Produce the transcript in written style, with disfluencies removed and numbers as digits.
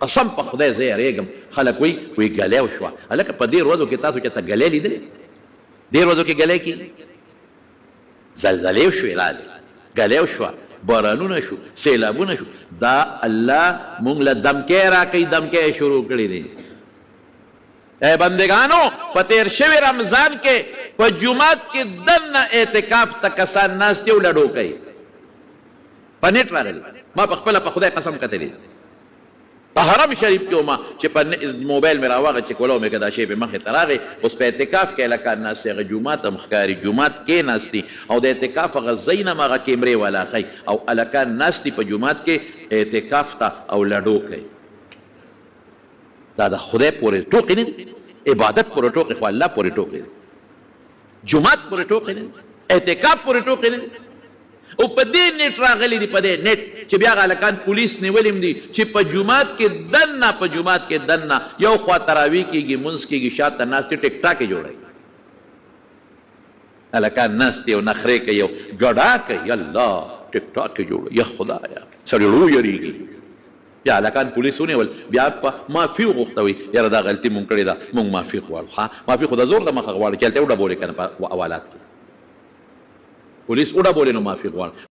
قسم په خدای زه یریږم خلک وی ګلی وشوه هلکه په دې ورځو کې تاسو چېرته ګلی لیدلې دې ورځو کې ګلی کېږي زلزلې وشوې لاندې ګلی وشوه بارانونه شو سیلابونه شو دا الله مونږ له دمکۍ راکوي دمکۍ شروع کړي دي اے بندگانو په تېر شوي رمضان کې په جومات کې دننه اعتکاف ته کسان ناست دي او لډو کوي په نیټ راغلي ما په خپله په خدای قسم کتلی په حرم شریف کې وما چې په موبایل مې راواغه چې کولو مې که دا شی په مخې ته راغی اوس په اعتکاف کې هلکان ناست دي هغه جومات هم ښکاري جومات کې ناست دي او د اعتکاف هغه ځای نه هم هغه کیمرې والا ښیي او هلکان ناست دي په جومات کې اعتکاف ته او لډو کوي دا د خدای پورې ټوقې نه دي عبادت پورې ټوقې خو الله پورې ټوقې دي جومات پورې ټوقې نه دي اعتکاف پورې ټوقې نه دي او په دې نیټ راغلی دي په دې نیټ چې بیا هغه هلکان پولیس نیولي هم دي چې په جومات کې دننه یو خوا تراویح کېږي مونځ کېږي شاته ناست دي ټیک ټاک یې جوړوي هلکان ناست دي او نخرې کوي او ګډا کوي الله ټیک ټاک یې جوړوي یا خدایه سړی ورو یېرېږي بیا هلکان پولیس ونیول بیا په معافي وغوښته وي یاره دا غلطي مونږ کړې ده مونږ معافي غواړو ښه معافي خو د زور د مخه غواړو چې هلته وډبولې که نه په حوالات کې پولیس وډبولې نو معافي غواړو